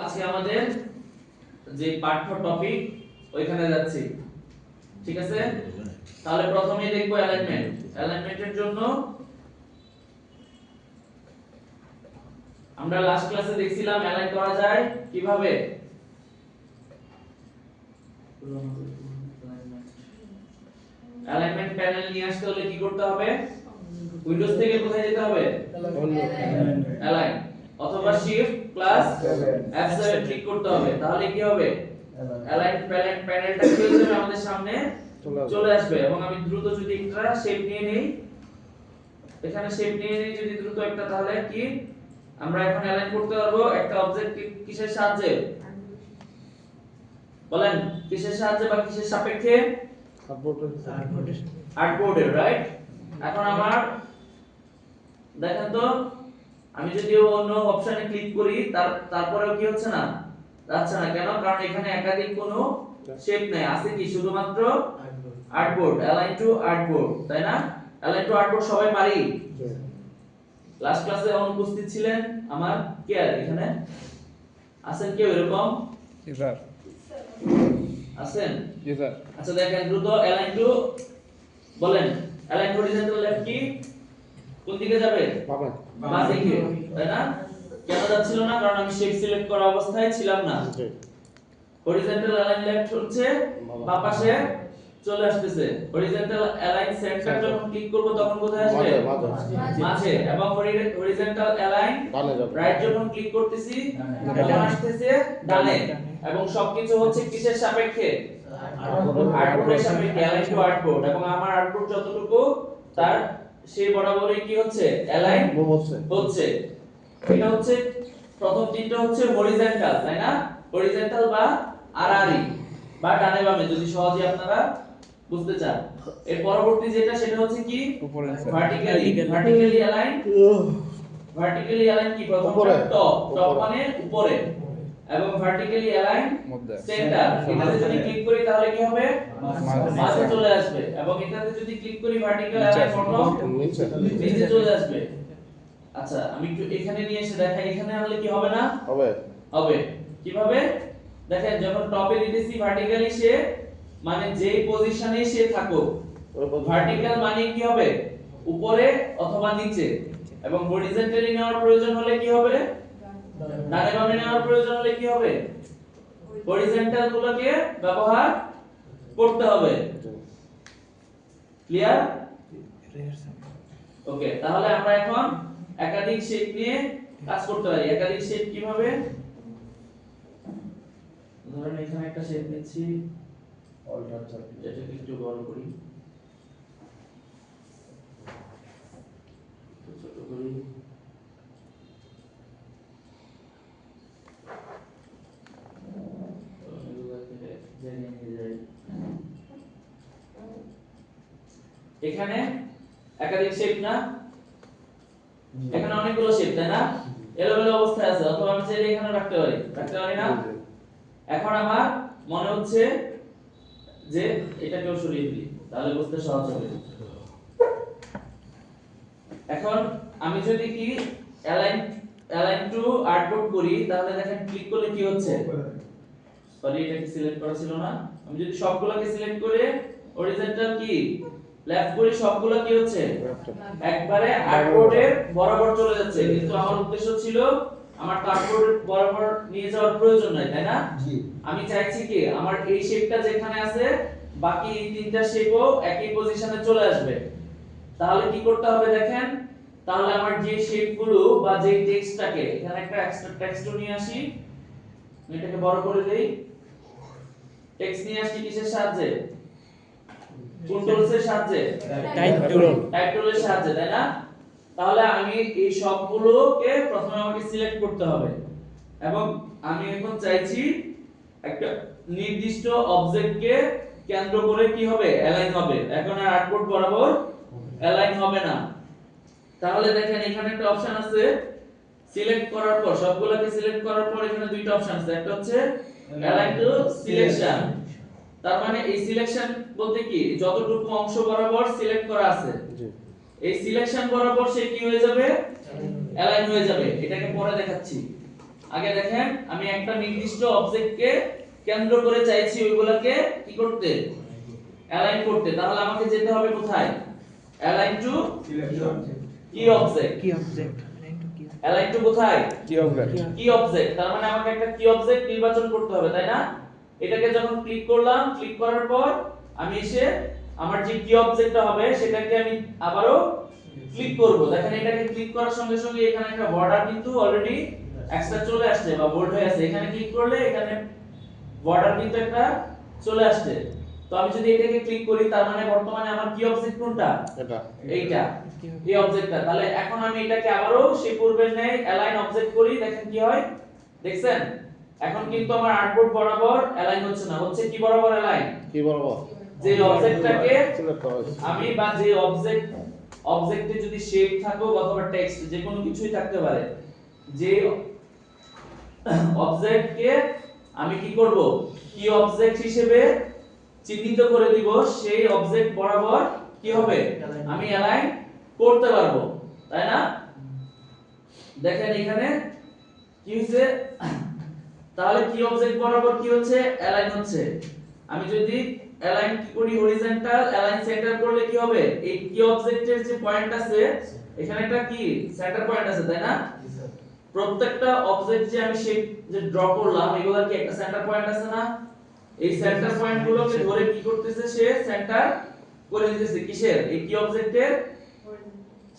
আজকে আমাদের যে পাঠ্য টপিক ওইখানে যাচ্ছি, ঠিক আছে? তাহলে প্রথমেই দেখবো অ্যালাইনমেন্ট। অ্যালাইনমেন্টের জন্য আমরা লাস্ট ক্লাসে দেখছিলাম অ্যালাইন করা যায় কিভাবে। অ্যালাইনমেন্ট প্যানেল নিয়ে আসতে হলে কি করতে হবে? উইন্ডোজ থেকে কোথায় যেতে হবে? অ্যালাইন, অথবা শিফট প্লাস F7 ক্লিক করতে হবে। তাহলে কি হবে? অ্যালাইন প্যানেলটা কি হয়ে যাবে আমাদের সামনে চলে আসবে। এবং আমি দ্রুত যদি একটা শেপ নিয়ে নেই, এখানে শেপ নিয়ে নেই যদি দ্রুত একটা, তাহলে কি আমরা এখন অ্যালাইন করতে পারবো একটা অবজেক্ট কিসের সাহায্যে? বলেন, কিসের সাহায্যে বা কিসের সাপেক্ষে? আর্টবোর্ডের, রাইট? এখন আমার দেখেন তো, আমি যদি অন্য অপশনে ক্লিক করি তারপরেও কি হচ্ছে না? যাচ্ছে না। কেন? কারণ এখানে একাধিক কোনো শেপ নেই, আছে কি শুধুমাত্র আর্টবোর্ড। অ্যালাইন টু আর্টবোর্ড, তাই না? অ্যালাইন টু আর্টবোর্ড সবাই পারি? লাস্ট ক্লাসে অনুপস্থিত ছিলেন আমার কে আর এখানে আছেন কেউ এরকম? জি স্যার। আছেন? জি স্যার। আচ্ছা দেখেন দ্রুত অ্যালাইন টু বলেন। অ্যালাইন হরিজন্টাল লেফট কি কোন দিকে যাবে? বাম দিকে, তাই না? কেন যাচ্ছিল না? কারণ আমি শেপ সিলেক্ট করা অবস্থায় ছিলাম না। হরিজন্টাল অ্যালাইন লেফট হচ্ছে বাম পাশে চলে আসতেছে। হরিজন্টাল অ্যালাইন সেন্টার যখন ক্লিক করব তখন কোথায় আসবে? মাঝে। এবং হরিজন্টাল অ্যালাইন রাইট যখন ক্লিক করতেছি তখন আসতেছে ডানে। এবং সবকিছু হচ্ছে কিসের সাপেক্ষে? আর্টবোর্ডের সাপেক্ষে, অ্যালাইন টু আর্টবোর্ড। এবং আমার আর্টবোর্ড যতটুকু তার সেই বরাবরই কি হচ্ছে? অ্যালাইন হচ্ছে। এটা হচ্ছে প্রথম তিনটা হচ্ছে হরিজন্টাল, তাই না? হরিজন্টাল বা আড়াআড়ি বা ডানে বামে যদি সহজে আপনারা বুঝতে চান। এর পরবর্তী যেটা সেটা হচ্ছে কি? Vertically align. ভার্টিক্যালি অ্যালাইন কি? প্রথমটা টপ মানে উপরে, এবং ভার্টিক্যালি অ্যালাইন সেন্টার। এটাতে যদি ক্লিক করি তাহলে কি হবে? মাঝে চলে আসবে। এবং এটাতে যদি ক্লিক করি ভার্টিক্যাল অ্যালাইন বটম নিচে চলে আসবে। আচ্ছা আমি একটু এখানে নিয়ে এসে দেখাই, এখানে আনলে কি হবে না? হবে। কিভাবে? দেখেন যখন টপে দিতেছি ভার্টিক্যালি সে মানে যেই পজিশনে সে থাকুক, ভার্টিক্যাল মানে কি হবে? উপরে অথবা নিচে। এবং হরিজন্টালি নেওয়ার প্রয়োজন হলে কি হবে? ডানে বামে নেওয়ার প্রয়োজন হলে কি হবে? হরিজন্টাল গুলোকে ব্যবহার করতে হবে। ক্লিয়ার? ওকে, তাহলে আমরা এখন একাধিক শেপ নিয়ে কাজ করতে পারি। একাধিক শেপ কিভাবে? ধরেন এখানে একটা শেপ নিচ্ছি, এটাকে একটু বড় করি, ছোট করি। এখানে একাধিক শেপ না? এখানে অনেকগুলো শেপ, তাই না? এলোমেলো অবস্থায় আছে, অথবা আমি চাইলে এখানে রাখতে পারি না? এখন আমার মনে হচ্ছে যে এটাকেও সরিয়ে দিই, তাহলে বুঝতে সহজ হবে। এখন আমি যদি কি অ্যালাইন টু আর্টবোর্ড করি, তাহলে দেখেন ক্লিক করলে কি হচ্ছে? সরি, এটাকে সিলেক্ট করা ছিল না। আমি যদি সবগুলোকে সিলেক্ট করে হরিজন্টাল কি লেফট করি, সবগুলো কি হচ্ছে? একবারে আর্টবোর্ডের বরাবর চলে যাচ্ছে। কিন্তু আমার উদ্দেশ্য ছিল আমার আর্টবোর্ডের বরাবর নিয়ে যাওয়ার প্রয়োজন নাই, তাই না? জি। আমি চাইছি কি আমার এই শেপটা যেখানে আছে বাকি এই তিনটা শেপও একই পজিশনে চলে আসবে। তাহলে কি করতে হবে দেখেন, তাহলে আমার যে শেপগুলো বা যে টেক্সটটাকে এখানে একটা এক্সট্রা টেক্সট নিয়ে আসি, আমি এটাকে বড় করে দেই। টেক্সট নিয়ে আসি কিসের সাহায্যে? কন্ট্রোলসের সাহায্যে, টাইপ টুলের সাহায্যে, তাই না? তাহলে আমি এই সবগুলোকে প্রথমে আমাকে সিলেক্ট করতে হবে। এবং আমি এখন চাইছি একটা নির্দিষ্ট অবজেক্টকে কেন্দ্র করে কি হবে? অ্যালাইন হবে। এখন আর আর্টবোর্ড বরাবর অ্যালাইন হবে না। তাহলে দেখেন এখানে একটা অপশন আছে, সিলেক্ট করার পর সবগুলোকে সিলেক্ট করার পর এখানে দুইটা অপশন আছে। একটা হচ্ছে অ্যালাইন টু সিলেকশন। তার মানে এই সিলেকশন বলতে কি যতটুকু অংশ বরাবর সিলেক্ট করা আছে এই সিলেকশন বরাবর সে কি হয়ে যাবে? অ্যালাইন হয়ে যাবে। এটাকে পরে দেখাচ্ছি। আগে দেখেন আমি একটা নির্দিষ্ট অবজেক্টকে কেন্দ্র করে চাইছি ওইগুলোকে কি করতে, অ্যালাইন করতে। তাহলে আমাকে যেতে হবে কোথায়, অ্যালাইন টু কি অবজেক্ট, অ্যালাইন টু কোথায়, কি অবজেক্ট। তার মানে আমাকে একটা কি অবজেক্ট নির্বাচন করতে হবে, তাই না? এটাকে যখন ক্লিক করলাম, ক্লিক করার পর আমি এসে আমার যে কি অবজেক্টটা হবে সেটাকে আমি আবারো ক্লিক করব। দেখেন এটাকে ক্লিক করার সঙ্গে সঙ্গে এখানে একটা বর্ডার কিন্তু অলরেডি এক্সট্রা চলে আসছে বা বোল্ড হয়ে আছে। এখানে ক্লিক করলে এখানে বর্ডার কিন্তু একটা চলে আসছে। তো আমি যদি এটাকে ক্লিক করি তার মানে বর্তমানে আমার কি অবজেক্ট কোনটা, এটা এইটা এই অবজেক্টটা। তাহলে এখন আমি এটাকে আবারো সেই পূর্বের ন্যায় অ্যালাইন অবজেক্ট করি, দেখেন কি হয়, দেখছেন এখন কিন্তু আমার আর্টবোর্ড বরাবর অ্যালাইন হচ্ছে না, হচ্ছে কি বরাবর অ্যালাইন, কি বরাবর, যে অবজেক্টটাকে আমি বা যে অবজেক্টে যদি শেপ থাকুক অথবা টেক্সট যে কোনো কিছুই থাকতে পারে, যে অবজেক্টকে আমি কি করব, কি অবজেক্ট হিসেবে চিহ্নিত করে দিব, সেই অবজেক্ট বরাবর কি হবে, আমি অ্যালাইন করতে পারবো, তাই না? দেখেন এখানে কি হচ্ছে, তাহলে কি অবজেক্ট বরাবর কি হচ্ছে, অ্যালাইন হচ্ছে। আমি যদি অ্যালাইন কি করি, হরিজন্টাল অ্যালাইন সেন্টার করলে কি হবে, এই কি অবজেক্টের যে পয়েন্ট আছে এখানে একটা কি সেন্টার পয়েন্ট আছে, তাই না? প্রত্যেকটা অবজেক্ট যে আমি শেপ যে ড্র করলাম এগুলোর কি একটা সেন্টার পয়েন্ট আছে না? এই সেন্টার পয়েন্ট গুলোকে ধরে কি করতেছে, সে সেন্টার করে দিতেছে কিসের, এই কি অবজেক্টের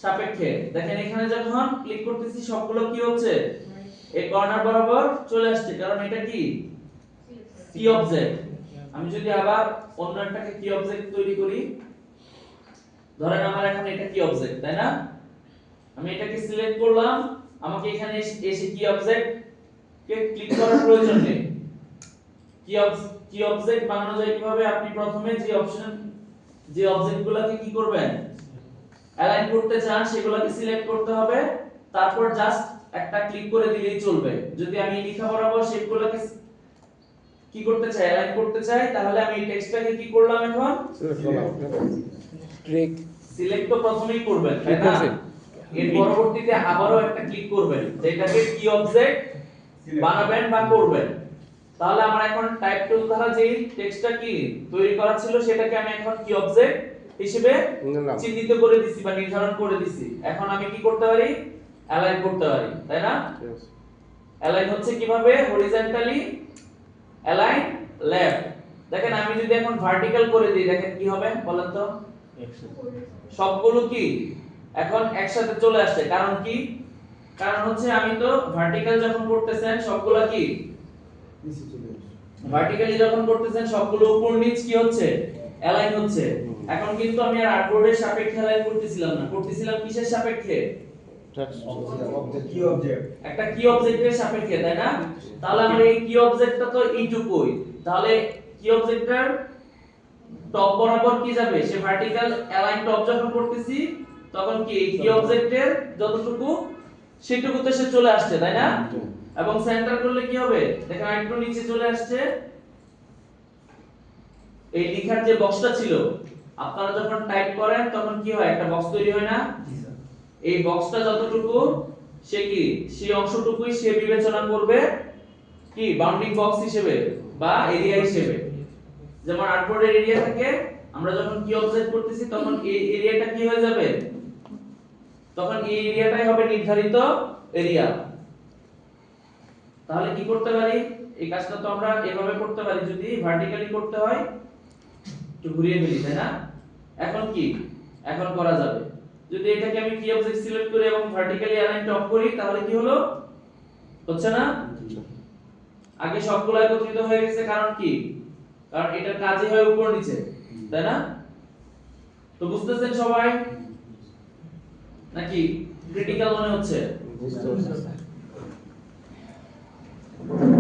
সাপেক্ষে। দেখেন এখানে যখন ক্লিক করতেছি সবগুলো কি হচ্ছে, এই কর্নার বরাবর চলে আসছে, কারণ এটা কি কি অবজেক্ট। আমি যদি আবার অন্য একটাকে কি অবজেক্ট তৈরি করি, ধরেন আমার এখানে এটা কি অবজেক্ট, তাই না? আমি এটাকে সিলেক্ট করলাম, আমাকে এখানে এসে কি অবজেক্ট কে ক্লিক করার প্রয়োজন নেই। কি অবজেক্ট বানানো যায় কিভাবে, আপনি প্রথমে যে অবজেক্টগুলোকে কি করবেন, অ্যালাইন করতে চান সেগুলোকে সিলেক্ট করতে হবে, তারপর জাস্ট একটা ক্লিক করে দিলেই চলবে। যদি আমি লেখা বরাবর শেপগুলোকে কি করতে চাই, অ্যালাইন করতে চাই, তাহলে আমি এই টেক্সটটাকে কি করলাম, এখন সিলেক্ট তো প্রথমেই করবেন, তাই না? এর পরবর্তীতে আবারও একটা ক্লিক করবেন, যেটাকে কি অবজেক্ট বানাবেন বা করবেন। তাহলে আমার এখন টাইপ টুল দ্বারা যে টেক্সটটা কি তৈরি করা ছিল সেটাকে আমি এখন কি অবজেক্ট হিসেবে চিহ্নিত করে দিছি বা নির্ধারণ করে দিছি। এখন আমি কি করতে পারি, অ্যালাইন করতে পারি, তাই না? অ্যালাইন হচ্ছে কিভাবে, হরিজন্টালি অ্যালাইন লেফট। দেখেন আমি যদি এখন ভার্টিক্যাল করে দিই, দেখেন কি হবে বলেন তো, সবগুলো কি এখন একসাথে চলে আসছে। কারণ কি, কারণ হচ্ছে আমি তো ভার্টিক্যাল যখন করতেছেন সবগুলো কি নিচে চলে আসছে, ভার্টিক্যালি যখন করতেছেন সবগুলো উপর নিচ কি হচ্ছে, অ্যালাইন হচ্ছে। এখন কিন্তু আমি আর আর্টবোর্ডের সাপেক্ষে অ্যালাইন করতেছিলাম না, করতেছিলাম কিসের সাপেক্ষে, একটা কি অবজেক্টের সাপেক্ষে, তাই না? তাহলে আমার এই কি অবজেক্টটা তো এইটুকুই, তাহলে কি অবজেক্টটার টপ বরাবর কি যাবে, সে ভার্টিক্যাল অ্যালাইন টপ যখন করতেছি তখন কি কি অবজেক্টের যতটুকু সেটুকুতে সে চলে আসছে, তাই না? এবং সেন্টার করলে কি হবে, দেখেন একটু নিচে চলে আসছে। এই লেখার যে বক্সটা ছিল, আপনারা যখন টাইপ করেন তখন কি হয়, একটা বক্স তৈরি হয় না? এই বক্সটা যতটুকু সে কি সেই অংশটুকুই সে বিবেচনা করবে কি বাউন্ডিং বক্স হিসেবে বা এরিয়া হিসেবে। যেমন আর্টবোর্ডের এরিয়া থাকে, আমরা যখন কি অবজেক্ট করতেছি তখন এই এরিয়াটা কি হয়ে যাবে, তখন এই এরিয়াটাই হবে নির্ধারিত এরিয়া। তাহলে কি করতে পারি, এই কাজটা তো আমরা এভাবে করতে পারি, যদি ভার্টিক্যালি করতে হয় একটু ঘুরিয়ে ফেলি, তাই না? এখন কি, এখন করা যাবে। যদি এটাকে আমি কি অবজেক্ট সিলেক্ট করি এবং ভার্টিক্যালি অ্যালাইন টপ করি, তাহলে কি হলো, হচ্ছে না? আগে সবগুলো একত্রিত হয়ে গেছে, কারণ কি, কারণ এটার কাজই হয় উপর নিচে, তাই না? তো বুঝতেছেন সবাই নাকি ক্রিটিক্যাল মনে হচ্ছে?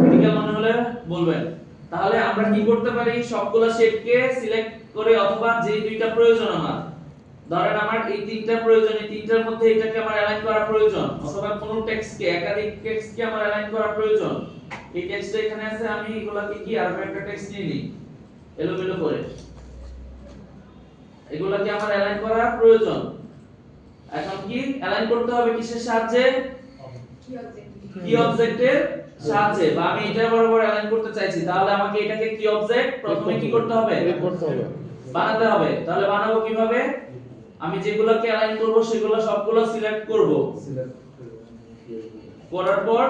ক্রিটিক্যাল মনে হলে বলবেন। তাহলে আমরা কি করতে পারি, সবগুলো শেপকে সিলেক্ট করে, অথবা যে দুইটা প্রয়োজন আমার, ধরেন আমার এই তিনটা প্রয়োজন, এই তিনটার মধ্যে এটাকে আমার অ্যালাইন করা প্রয়োজন, অথবা কোন টেক্সটকে একাধিক টেক্সটকে আমার অ্যালাইন করা প্রয়োজন। এই টেক্সটটা এখানে আছে, আমি এগুলাকে কি আরো একটা টেক্সট নিয়ে নিই এলোমেলো করে, এগুলাকে আমার অ্যালাইন করা প্রয়োজন। এখন কি অ্যালাইন করতে হবে, কিসের সাহায্যে, কি অবজেক্টের সাহায্যে বা আমি এটা বরাবর অ্যালাইন করতে চাইছি, তাহলে আমাকে এটাকে কি অবজেক্ট প্রথমে কি করতে হবে, বানাতে হবে। তাহলে বানাবো কিভাবে, আমি যেগুলোকে অ্যালাইন করব সেগুলো সবগুলো সিলেক্ট করব, করার পর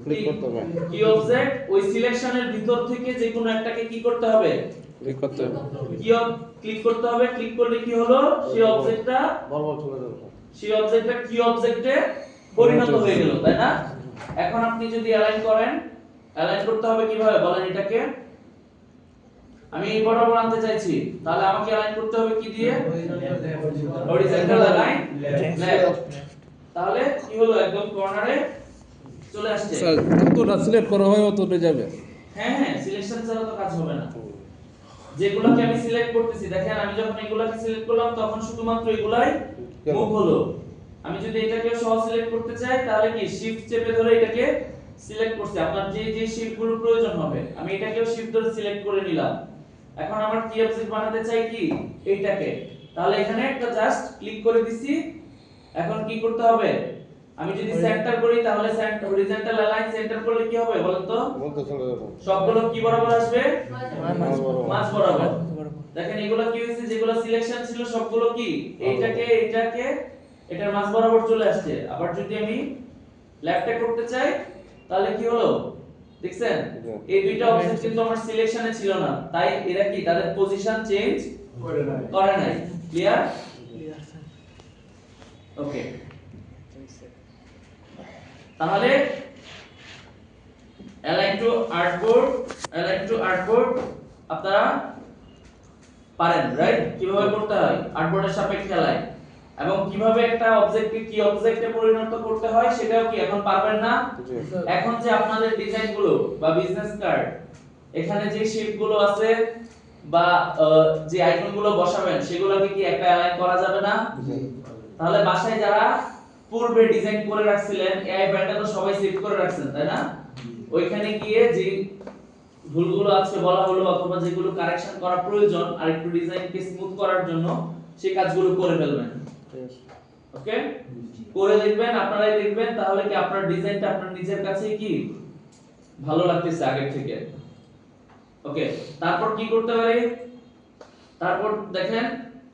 ক্লিক করতে হবে কি অবজেক্ট, ওই সিলেকশনের ভিতর থেকে যে কোনো একটাকে কি করতে হবে, ক্লিক করতে হবে, ক্লিক করতে হবে। ক্লিক করলে কি হলো, সেই অবজেক্টটা বরাবর চলে যাবে, সেই অবজেক্টটা কি অবজেক্টে পরিণত হয়ে গেল, তাই না? এখন আপনি যদি অ্যালাইন করেন, অ্যালাইন করতে হবে কিভাবে বলেন এটাকে, আমি এই বরাবর আনতে চাইছি, তাহলে আমাকে অ্যালাইন করতে হবে কি দিয়ে, হরিজন্টাল অ্যালাইন লেফট। তাহলে কি হলো, একদম কর্নারে চলে আসছে। স্যার যতটা সিলেক্ট করা হয় ততটা যাবে। হ্যাঁ হ্যাঁ, সিলেকশন ছাড়া তো কাজ হবে না। যেগুলোকে আমি সিলেক্ট করতেছি, দেখেন আমি যখন এগুলাকে সিলেক্ট করলাম তখন শুধুমাত্র এগুলাই মুভ হলো। আমি যদি এটাকে সহ সিলেক্ট করতে চাই তাহলে কি শিফট চেপে ধরে এটাকে সিলেক্ট করছি, আপনার যে যে শিফট গুলো প্রয়োজন হবে আমি এটাকেও শিফট ধরে সিলেক্ট করে নিলাম। এখন আমার কি অবজেক্ট বানাতে চাই কি এইটাকে, তাহলে এখানে একটা জাস্ট ক্লিক করে দিছি। এখন কি করতে হবে, আমি যদি সেন্টার করি তাহলে সেন্টার হরিজন্টাল অ্যালাইন সেন্টার করলে কি হবে বলেন তো, সবগুলো কি বরাবর আসবে, মাঝ বরাবর। দেখেন এগুলো কি হয়েছে, যেগুলো সিলেকশন ছিল সবগুলো কি এইটাকে এটার মাঝ বরাবর চলে আসছে। আবার যদি আমি লেফটে করতে চাই তাহলে কি হলো, দেখছেন এই দুইটা অবজেক্ট কিন্তু আমার সিলেকশনে ছিল না, তাই এরা কি তাদের পজিশন চেঞ্জ করে নাই। ক্লিয়ার? ওকে, তাহলে অ্যালাইন টু আর্টবোর্ড আপনারা পারেন, রাইট? কিভাবে করতে হয় আর্টবোর্ডের সাপেক্ষে অ্যালাইন, এবং কিভাবে একটা অবজেক্টকে কি অবজেক্টে পরিণত করতে হয় সেটাও কি এখন পারবেন না? এখন যে আপনাদের ডিজাইন গুলো বা বিজনেস কার্ড, এখানে যে শেপ গুলো আছে বা যে আইকন গুলো বসাবেন সেগুলোকে কি একটা অ্যালাইন করা যাবে না? তাহলে বাসায় যারা পূর্বে ডিজাইন করে রাখছিলেন এআই ফাইলটা তো সবাই সেভ করে রাখছেন, তাই না? ওইখানে গিয়ে যে ভুলগুলো আজকে বলা হলো অথবা যেগুলো কারেকশন করা প্রয়োজন আর একটু ডিজাইনকে স্মুথ করার জন্য সেই কাজগুলো করে ফেলবেন। ওকে, করে দেখবেন, আপনারাই দেখবেন, তাহলে কি আপনার ডিজাইনটা আপনার নিজের কাছেই কি ভালো লাগতেছে আগের থেকে। ওকে, তারপর কি করতে পারি, তারপর দেখেন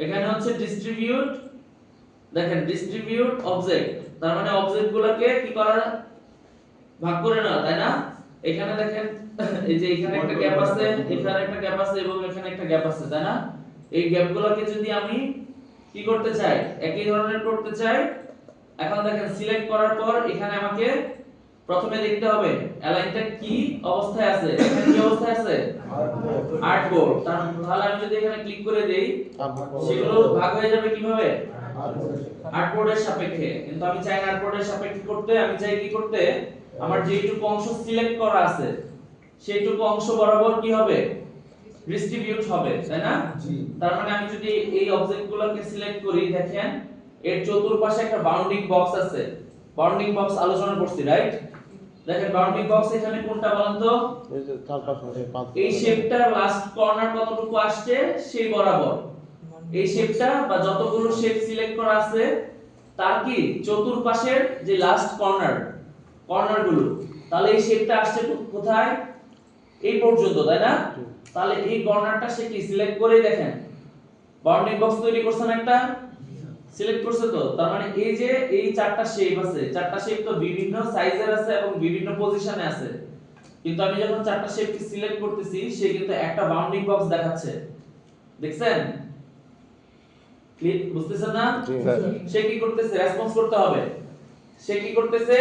এখানে হচ্ছে ডিস্ট্রিবিউট, দেখেন ডিস্ট্রিবিউট অবজেক্ট, তার মানে অবজেক্টগুলোকে কি করা, ভাগ করে নেওয়া, তাই না? এখানে দেখেন এই যে এখানে একটা গ্যাপ আছে, এখানে একটা গ্যাপ আছে এবং এখানে একটা গ্যাপ আছে, তাই না? এই গ্যাপগুলোকে যদি আমি কি করতে চাই, একই ধরনের করতে চাই, এখন দেখেন সিলেক্ট করার পর এখানে আমাকে প্রথমে দেখতে হবে অ্যালাইনটা কি অবস্থায় আছে, এখানে কি অবস্থায় আছে, আর্টবোর্ড। তাহলে আমি যদি এখানে ক্লিক করে দেই সেগুলো ভাগ হয়ে যাবে কিভাবে, আর্টবোর্ডের সাপেক্ষে। কিন্তু আমি চাই না আর্টবোর্ডের সাপেক্ষে করতে, আমি চাই কি করতে, আমার যেটুকু অংশ সিলেক্ট করা আছে সেইটুকু অংশ বরাবর কি হবে, ডিস্ট্রিবিউট হবে, তাই না? তার মানে আমি যদি এই অবজেক্টগুলোকে সিলেক্ট করি, দেখেন এর চতুর্পাশে একটা বাউন্ডিং বক্স আছে, বাউন্ডিং বক্স আলোচনা করছি, রাইট? দেখেন বাউন্ডিং বক্স এখানে কোনটা বলেন তো, এই যে চারপাশে এই শেপটার লাস্ট কর্নার কতটুকু আসছে সেই বরাবর, এই শেপটা বা যতগুলো শেপ সিলেক্ট করা আছে তার কি চতুর্পাশের যে লাস্ট কর্নারগুলো, তাহলে এই শেপটা আসছে কোথায়, এই পর্যন্ত, তাই না? তাহলে এই কর্নারটা সে কি সিলেক্ট করে, দেখেন বাউন্ডিং বক্স তৈরি করছেন একটা, সিলেক্ট করছে তো, তার মানে এই যে এই চারটা শেপ আছে, চারটা শেপ তো বিভিন্ন সাইজের আছে এবং বিভিন্ন পজিশনে আছে, কিন্তু আমি যখন চারটা শেপকে সিলেক্ট করতেছি সে কিন্তু একটা বাউন্ডিং বক্স দেখাচ্ছে, দেখছেন? ক্লিক, বুঝতেছেন না? সে কি করতেছে, রেসপন্স করতে হবে। সে কি করতেছে,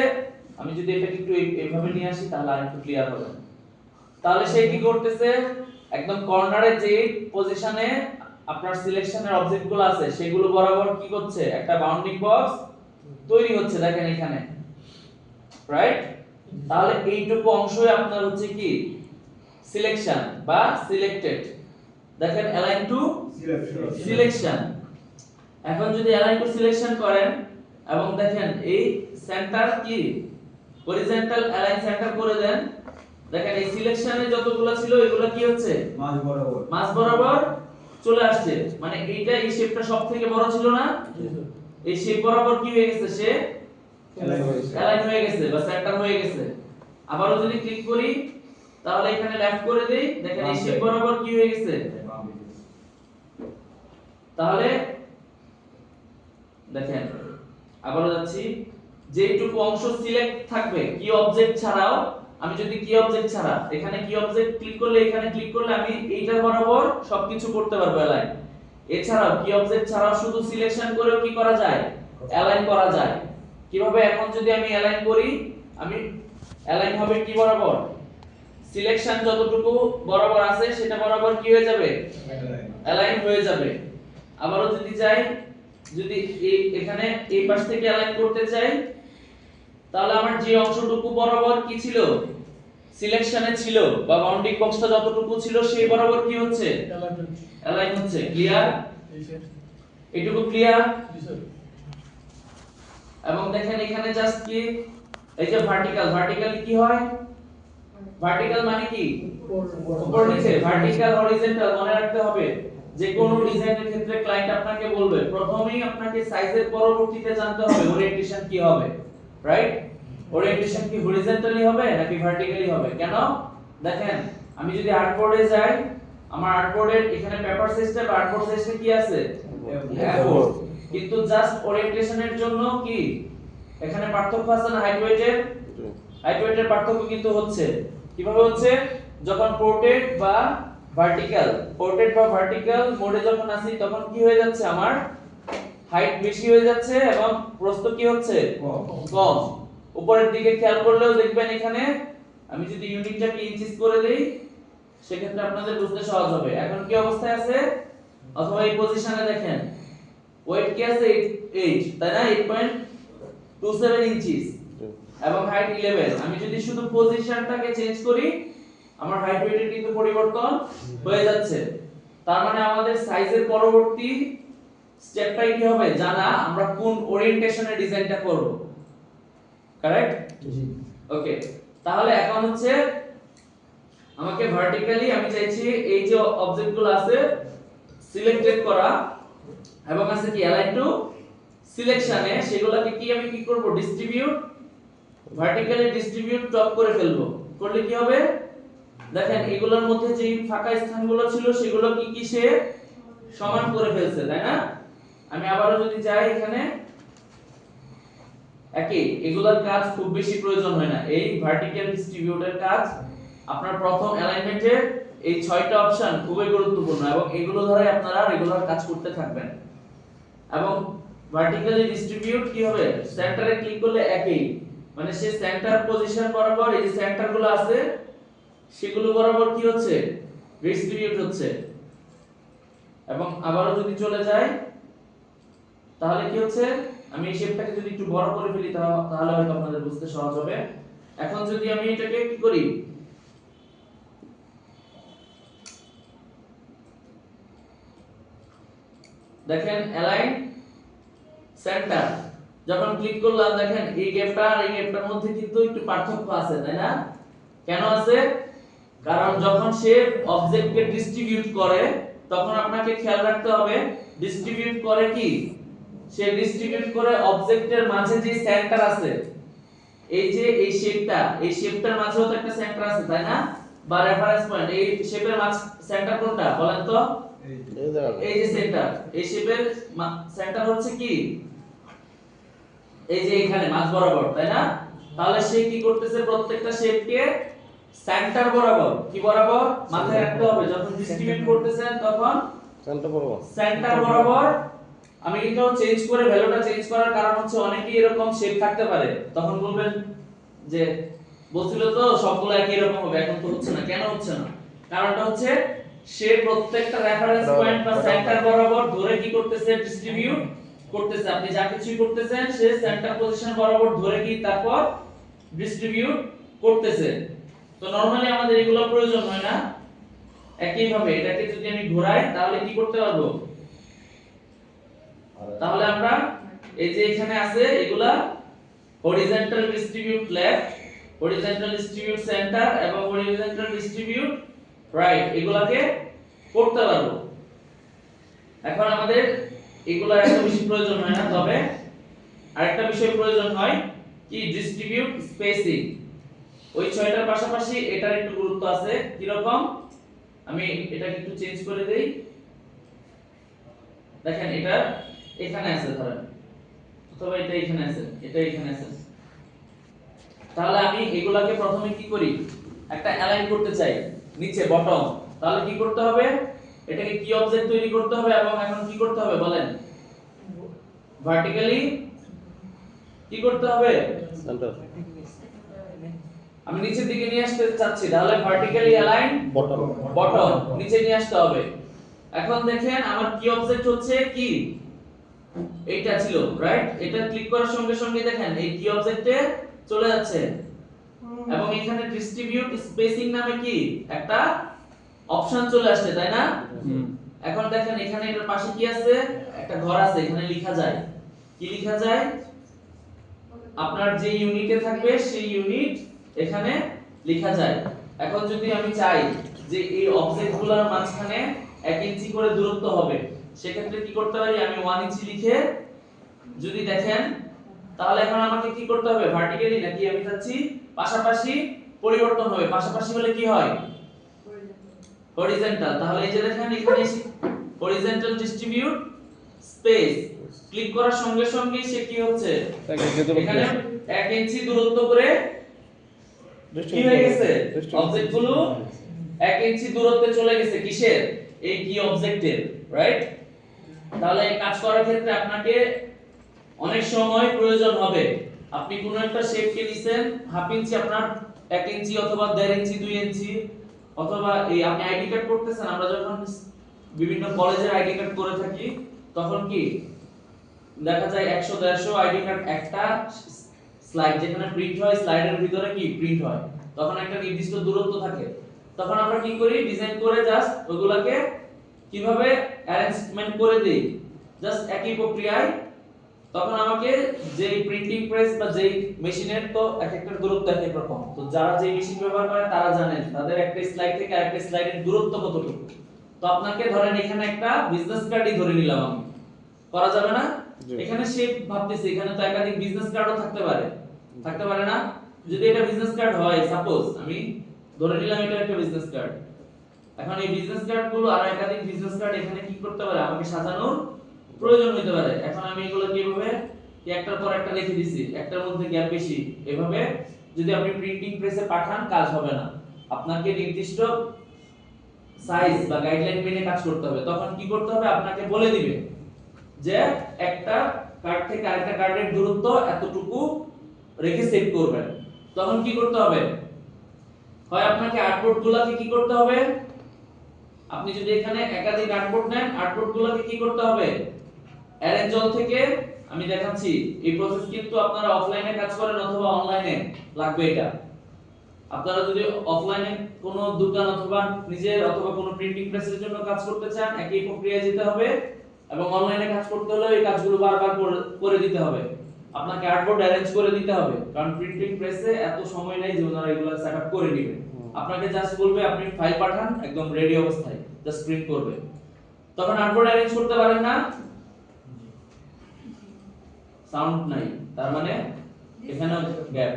আমি যদি এটাকে একটু এইভাবে নিয়ে আসি তাহলে আরেকটু ক্লিয়ার হবে। তাহলে সে কি করতেছে, একদম কর্নারে যে পজিশনে আপনার সিলেকশনের অবজেক্টগুলো আছে সেগুলো বরাবর কি করছে, একটা বাউন্ডিং বক্স তৈরি হচ্ছে, দেখেন এখানে, রাইট? তাহলে এইটুকু অংশই আপনার হচ্ছে কি সিলেকশন বা সিলেক্টেড। দেখেন অ্যালাইন টু সিলেকশন। এখন যদি অ্যালাইন টু সিলেকশন করেন এবং দেখেন এই সেন্টার কি হরিজন্টাল অ্যালাইন সেন্টার করে দেন, দেখেন এই সিলেকশনে যতগুলো ছিল এগুলো কি হচ্ছে, মাঝ বরাবর চলে আসছে, মানে এইটা এই শেপটা সবথেকে বড় ছিল না, এই শেপ বরাবর কি হয়ে গেছে, সে অ্যালাইন হয়ে গেছে বা সেন্টার হয়ে গেছে। আবারও যদি ক্লিক করি তাহলে এখানে লেফট করে দেই, দেখেন এই শেপ বরাবর কি হয়ে গেছে। তাহলে দেখেন আবারও যাচ্ছি, যেটুকু অংশ সিলেক্ট থাকবে কি অবজেক্ট ছাড়াও, আমি যদি কি অবজেক্ট ছাড়া এখানে কি অবজেক্ট ক্লিক করলে, এখানে ক্লিক করলে আমি এইটার বরাবর সবকিছু করতে পারবো অ্যালাইন। এছাড়াও কি অবজেক্ট ছাড়াও শুধু সিলেকশন করেও কি করা যায়, অ্যালাইন করা যায়। কিভাবে, এখন যদি আমি অ্যালাইন করি, আমি অ্যালাইন হবে কি বরাবর, সিলেকশন যতটুকু বরাবর আছে সেটা বরাবর কি হয়ে যাবে, অ্যালাইন হয়ে যাবে। আবারও যদি যাই, যদি এখানে এই পাশ থেকে অ্যালাইন করতে চাই, তাহলে আমার যে অংশটুকু বরাবর কি ছিল, সিলেকশনে ছিল বা বাউন্ডিং বক্সটা যতটুকু ছিল সেই বরাবর কি হচ্ছে, অ্যালাইন হচ্ছে। ক্লিয়ার, এইটুকু ক্লিয়ার। এবং দেখেন এখানে জাস্ট কি, এই যে ভার্টিক্যাল, ভার্টিক্যালি কি হয়, ভার্টিক্যাল মানে কি উপর নিচে, ভার্টিক্যাল হরিজন্টাল মনে রাখতে হবে। যে কোনো ডিজাইনের ক্ষেত্রে ক্লায়েন্ট আপনাকে বলবে প্রথমেই আপনাকে সাইজের পরবর্তীতে জানতে হবে ওরিয়েন্টেশন কি হবে, রাইট? ওরিয়েন্টেশন কি হরিজন্টালি হবে নাকি ভার্টিক্যালি হবে? কেন, দেখেন আমি যদি আর্টবোর্ডে যাই, আমার আর্টবোর্ডের এখানে পেপার সাইজটা বা আর্টবোর্ড সাইজটা কি আছে, A4, কিন্তু জাস্ট ওরিয়েন্টেশনের জন্য কি এখানে পার্থক্য আছে না, হাইট ওয়েটের পার্থক্য কিন্তু হচ্ছে। কিভাবে হচ্ছে, যখন পোর্ট্রেট বা ভার্টিক্যাল মোডে যখন আসি তখন কি হয়ে যাচ্ছে, আমার হাইট বেশি হয়ে যাচ্ছে এবং প্রস্থ কি হচ্ছে, কম। উপরের দিকে খেয়াল করলেও দেখবেন এখানে আমি যদি ইউনিটটাকে ইঞ্চিস করে দেই সেক্ষেত্রে আপনাদের বুঝতে সহজ হবে। এখন কি অবস্থায় আছে, অথবা এই পজিশনে দেখেন ওয়েট কি আছে 8, তাই না, 8.27 ইঞ্চিস এবং হাইট 11। আমি যদি শুধু পজিশনটাকে চেঞ্জ করি আমার হাইট ওয়েটের কিন্তু পরিবর্তন হয়ে যাচ্ছে। তার মানে আমাদের সাইজের পরবর্তী স্টেপটাই কি হবে, জানা আমরা কোন ওরিয়েন্টেশনে ডিজাইনটা করব। কারেক্ট? ওকে, তাহলে এখন হচ্ছে আমাকে ভার্টিক্যালি আমি চাইছি এই যে অবজেক্টগুলো আছে সিলেক্টেড করা এবং আছে কি অ্যালাইন টু সিলেকশনে, সেগুলোকে কি আমি কি করব, ডিস্ট্রিবিউট, ভার্টিক্যালি ডিস্ট্রিবিউট টপ করে ফেলবো। করলে কি হবে, দেখেন এগুলোর মধ্যে যে ফাঁকা স্থানগুলো ছিল সেগুলো কি কি সে সমান করে ফেলছে, তাই না? আমি আবারো যদি যাই এখানে, একই এগুলোর কাজ খুব বেশি প্রয়োজন হয় না। এই ভার্টিক্যাল ডিস্ট্রিবিউটের কাজ আপনার প্রথম অ্যালাইনমেন্টের এই 6টা অপশন খুবই গুরুত্বপূর্ণ এবং এগুলো ধরে আপনারা রেগুলার কাজ করতে থাকবেন। এবং ভার্টিক্যালি ডিস্ট্রিবিউট কি হবে, সেন্টারে ক্লিক করলে একই, মানে সে সেন্টার পজিশন বরাবর এই যে সেন্টারগুলো আছে সেগুলো বরাবর কি হচ্ছে, ডিস্ট্রিবিউট হচ্ছে। এবং আবারো যদি চলে যায় তাহলে কি হচ্ছে, আমি এই শেপটাকে যদি একটু বড় করে ফেলি তাহলে হয়তো আপনাদের বুঝতে সহজ হবে। এখন যদি আমি এটাকে কি করি, দেখেন অ্যালাইন সেন্টার যখন ক্লিক করলাম, দেখেন এই গ্যাপটা আর এই গ্যাপটার মধ্যে কিন্তু একটু পার্থক্য আছে, তাই না? কেন আছে, কারণ যখন সে অবজেক্টকে ডিস্ট্রিবিউট করে তখন আপনাকে খেয়াল রাখতে হবে ডিস্ট্রিবিউট করে কি, সে ডিস্ট্রিবিউট করে অবজেক্টের মাঝে যে সেন্টার আছে, এই যে এই শেপটার মাঝেও তো একটা সেন্টার আছে, তাই না? বা রেফারেন্স পয়েন্ট, এই শেপের মাঝ সেন্টার কোনটা বলেন তো, এই যে সেন্টার, এই শেপের সেন্টার হচ্ছে কি, এই যে এখানে মাঝ বরাবর, তাই না? তাহলে সে কি করতেছে, প্রত্যেকটা শেপকে সেন্টার বরাবর কি বরাবর মাথায় রাখতে হবে, যখন ডিস্ট্রিবিউট করতেছেন তখন সেন্টার বরাবর। আমি কিন্তু চেঞ্জ করে ভ্যালুটা চেঞ্জ করার কারণ হচ্ছে অনেকেই এরকম শেপ থাকতে পারে, তখন বলবেন যে বলছিল তো সবগুলো একই রকম হবে, এখন তো হচ্ছে না। কেন হচ্ছে না, কারণটা হচ্ছে সে প্রত্যেকটা রেফারেন্স পয়েন্ট বা সেন্টার বরাবর ধরে কি করতেছে, ডিস্ট্রিবিউট করতেছে। আপনি যা কিছুই করতেছেন সে সেন্টার পজিশন বরাবর ধরে কি তারপর ডিস্ট্রিবিউট করতেছে। তো নরমালি আমাদের এগুলো প্রয়োজন হয় না। একই ভাবে এটাকে যদি আমি ঘোরাই তাহলে কি করতে পারবো, তাহলে আমরা এই যে এখানে আছে এগুলা horizontal distribute left, horizontal distribute centre এবং হরিজন্টাল ডিস্ট্রিবিউট রাইট, এগুলাকে করতে পারবো। এখন আমাদের এগুলা এত বেশি প্রয়োজন হয় না, তবে আরেকটা বিষয় প্রয়োজন হয় কি, ডিস্ট্রিবিউট স্পেসিং। ওই 6টার পাশাপাশি এটার একটু গুরুত্ব আছে কি রকম আমি এটাকে একটু চেঞ্জ করে দেই দেখেন এটা এখানে আছে ধরেন অথবা এটা এখানে আছে এটা এখানে আছে তাহলে আমি এগুলাকে প্রথমে কি করি একটা অ্যালাইন করতে চাই নিচে বটম তাহলে কি করতে হবে এটাকে কি অবজেক্ট তৈরি করতে হবে এবং এখন কি করতে হবে বলেন ভার্টিক্যালি কি করতে হবে সেন্টার আমি নিচের দিকে নিয়ে আসতে চাচ্ছি তাহলে ভার্টিক্যালি অ্যালাইন বটম বটম নিচে নিয়ে আসতে হবে এখন দেখেন আমার কি অবজেক্ট হচ্ছে কি এইটা ছিল রাইট এটা ক্লিক করার সঙ্গে সঙ্গে দেখেন এই কি অবজেক্টে চলে যাচ্ছে এবং এখানে ডিস্ট্রিবিউট স্পেসিং নামে কি একটা অপশন চলে আসছে তাই না এখন দেখেন এখানে এর পাশে কি আছে একটা ঘর আছে এখানে লেখা যায় কি লেখা যায় আপনার যে ইউনিটে থাকবে সেই ইউনিট এখানে লেখা যায় এখন যদি আমি চাই যে এই অবজেক্টগুলোর মাঝখানে 1 ইঞ্চি করে দূরত্ব হবে সেক্ষেত্রে কি করতে পারি আমি 1 ইঞ্চি লিখে যদি দেখেন তাহলে এখন আমাকে কি করতে হবে ভার্টিক্যালি নাকি আমি চাচ্ছি পাশাপাশি পরিবর্তন হবে পাশাপাশি হলে কি হয় হরিজন্টাল তাহলে এই যে দেখেন এখানে হরিজন্টাল ডিস্ট্রিবিউট স্পেস ক্লিক করার সঙ্গে সঙ্গে সে কি হচ্ছে এখানে 1 ইঞ্চি দূরত্ব করে কি হয়ে গেছে অবজেক্টগুলো 1 ইঞ্চি দূরত্বে চলে গেছে কিসের এই কি অবজেক্টের রাইট তাহলে এই কাজ করার ক্ষেত্রে আপনাকে অনেক সময় প্রয়োজন হবে আপনি কোন একটা শেপ কে নিছেন হাফ ইঞ্চি আপনার 1 ইঞ্চি অথবা 1.5 ইঞ্চি 2 ইঞ্চি অথবা এই আপনি আইডি কার্ড করতেছেন আমরা যখন বিভিন্ন কলেজের আইডি কার্ড করে থাকি তখন কি দেখা যায় 100 150 আইডি কার্ড একটা স্লাইড যেখানে প্রিন্ট হয় স্লাইডের ভিতরে কি প্রিন্ট হয় তখন একটা নির্দিষ্ট দূরত্ব থাকে তখন আমরা কি করি ডিজাইন করে জাস্ট ওগুলাকে কিভাবে অ্যারেঞ্জমেন্ট করে দেই জাস্ট একই প্রক্রিয়ায় তখন আমাকে যেই প্রিন্টিং প্রেস বা যেই মেশিনের তো এক একটা দূরত্ব এক এক রকম তো যারা যেই মেশিন ব্যবহার করে তারা জানেন তাদের একটা স্লাইড থেকে আরেকটা স্লাইডের দূরত্ব কতটুকু তো আপনাকে ধরেন এখানে একটা বিজনেস কার্ডই ধরে নিলাম আমি করা যাবে না এখানে শেপ ভাবতেছি এখানে তো একাধিক বিজনেস কার্ডও থাকতে পারে না যদি এটা বিজনেস কার্ড হয় সাপোজ আমি ধরে নিলাম এটা একটা বিজনেস কার্ড এখন এই বিজনেস কার্ডগুলো আর একাধিক বিজনেস কার্ড এখানে কি করতে পারে আমাকে সাজানোর প্রয়োজন হতে পারে এখন আমি এগুলো কিভাবে একটার পর একটা রেখে দিছি একটার মধ্যে গ্যাপ বেশি এভাবে যদি আপনি প্রিন্টিং প্রেসে পাঠান কাজ হবে না আপনাকে নির্দিষ্ট সাইজ বা গাইডলাইন মেনে কাজ করতে হবে তখন কি করতে হবে আপনাকে বলে দিবে যে একটা কার্ড থেকে আরেকটা কার্ডের দূরত্ব এতটুকু রেখে সেভ করবেন তখন কি করতে হবে হয় আপনাকে আর্টবোর্ডগুলোকে কি করতে হবে আপনি যদি এখানে একাধিক আর্টবোর্ড নেন আর্টবোর্ডগুলোকে কি করতে হবে অ্যারেঞ্জ অল থেকে আমি দেখাচ্ছি এই প্রসেস কিন্তু আপনারা অফলাইনে কাজ করেন অথবা অনলাইনে লাগবে এটা আপনারা যদি অফলাইনে কোনো দোকান অথবা নিজের অথবা কোনো প্রিন্টিং প্রেসের জন্য কাজ করতে চান একই প্রক্রিয়ায় যেতে হবে এবং অনলাইনে কাজ করতে হলে এই কাজগুলো বারবার করে দিতে হবে আপনাকে আর্টবোর্ড অ্যারেঞ্জ করে দিতে হবে কারণ প্রিন্টিং প্রেসে এত সময় নেই যে ওনারা এগুলো সেটআপ করে দিবে আপনাকে জাস্ট বলবে আপনি ফাইল পাঠান একদম রেডি অবস্থায় জাস্ট প্রিন্ট করবে তখন আর্টবোর্ড অ্যারেঞ্জ করতে পারেন না সাউন্ড নাই তার মানে এখানে গ্যাপ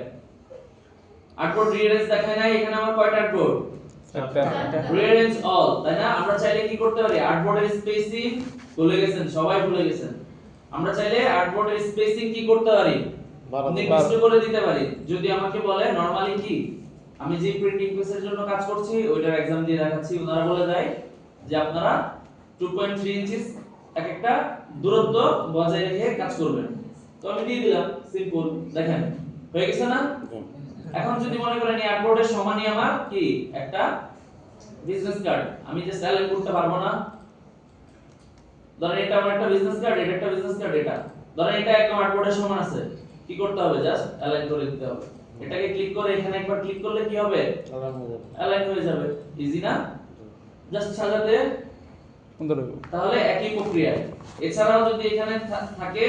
আর্টবোর্ড রিঅ্যারেঞ্জ দেখায় নাই এখানে আমার কয়টা আর্টবোর্ড রিঅ্যারেঞ্জ অল তাই না আমরা চাইলে কি করতে পারি আর্টবোর্ডের স্পেসিং ভুলে গেছেন সবাই ভুলে গেছেন আমরা চাইলে আর্টবোর্ডের স্পেসিং কি করতে পারি নির্দিষ্ট করে দিতে পারি যদি আমাকে বলে নরমালি কি আমি যে প্রিন্টিং প্রেসের জন্য কাজ করছি ওইটার एग्जाम দিয়ে দেখাচ্ছি ওনারা বলে দেয় যে আপনারা 2.3 ইঞ্চি এক একটা দূরত্ব বজায় রেখে কাজ করবেন তো আমি দিয়ে দিলাম সিম্পল দেখেন হয়ে গেছে না এখন যদি মনে করেন এই আর্টবোর্ডের সমানই আমার কি একটা বিজনেস কার্ড আমি যে সেলেক্ট করতে পারবো না ধরেন এটা আমার একটা বিজনেস কার্ড এটা একটা বিজনেস কার্ড এটা ধরেন এটা একদম আর্টবোর্ডের সমান আছে কি করতে হবে জাস্ট অ্যালাইন করে দিতে হবে এটাকে ক্লিক করে এখানে একবার ক্লিক করলে কি হবে অ্যালাইন হয়ে যাবে ইজি না জাস্ট সাজাতে তাহলে একই প্রক্রিয়া এছাড়াও যদি এখানে থাকে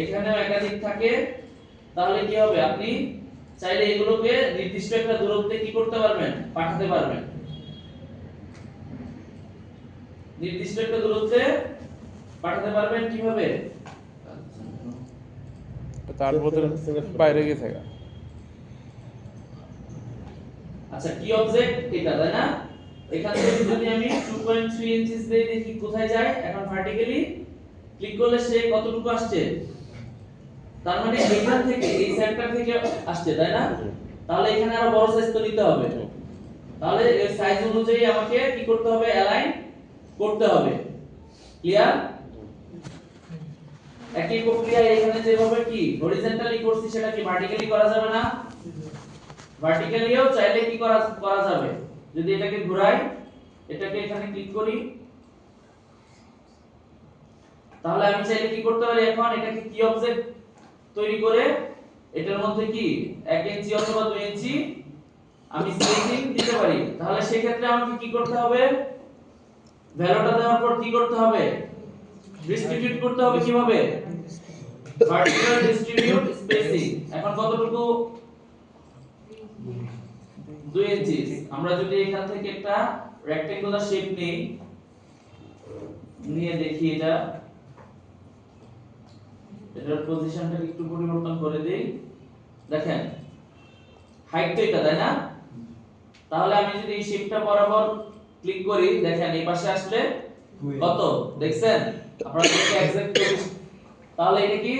এখানেও একাধিক থাকে তাহলে কি হবে আপনি চাইলে এগুলোকে নির্দিষ্ট একটা দূরত্বে কি করতে পারবেন পাঠাতে পারবেন নির্দিষ্ট একটা দূরত্বে পাঠাতে পারবেন কিভাবে তার বদলে বাইরে গিয়ে থাকা আচ্ছা কি অবজেক্ট এটা তাই না এখান থেকে যদি আমি 2.3 ইঞ্চিস দেই দেখি কোথায় যায় এখন ভার্টিক্যালি ক্লিক করলে সে কতটুকু আসছে তার মানে এইখান থেকে এই সেন্টার থেকে আসছে তাই না তাহলে এখানে আরো বড় সাইজ তো নিতে হবে তাহলে এই সাইজ অনুযায়ী আমাকে কি করতে হবে অ্যালাইন করতে হবে ক্লিয়ার একই প্রক্রিয়া এখানে যেভাবে কি হরিজন্টালি করছি সেটা কি ভার্টিক্যালি করা যাবে না ভার্টিক্যালিও চাইলে কি করা যাবে যদি এটাকে ঘোরাই এটাকে এখানে ক্লিক করি তাহলে আমি চাইলে কি করতে পারি এখন এটাকে কি অবজেক্ট তৈরি করে এটার মধ্যে কি 1 ইঞ্চি অথবা 2 ইঞ্চি আমি স্পেসিং দিতে পারি তাহলে সেই ক্ষেত্রে আমাকে কি করতে হবে ভ্যালুটা দেওয়ার পর কি করতে হবে ডিস্ট্রিবিউট করতে হবে কিভাবে ভার্টিক্যাল ডিস্ট্রিবিউট স্পেসিং এখন কতটুকু 2 ইঞ্চি আমরা যদি এখান থেকে একটা রেক্ট্যাঙ্গুলার শেপ নেই নিয়ে দেখি এটার পজিশনটা একটু পরিবর্তন করে দেই দেখেন হাইট তো এটা তাই না তাহলে আমি যদি এই শেপটা বরাবর ক্লিক করি দেখেন এই পাশে আসলে কত দেখছেন আপনারা দেখে এক্সাক্ট তাহলে এটা কি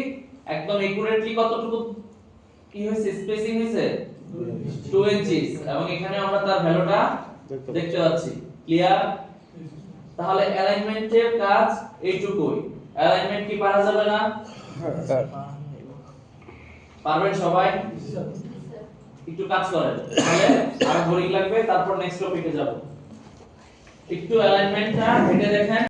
একদম একুরেটলি কতটুকু কি হয়েছে স্পেসিং হয়েছে 2 ইঞ্চি এবং এখানে আমরা তার ভ্যালুটা দেখতে পাচ্ছি ক্লিয়ার তাহলে অ্যালাইনমেন্টের কাজ এইটুকুই অ্যালাইনমেন্ট কি পারা যাবে না পারবেন সবাই একটু কাজ করেন তাহলে আর বোরিং লাগবে তারপর নেক্সট টপিকে যাব একটু অ্যালাইনমেন্টটা হেঁটে দেখেন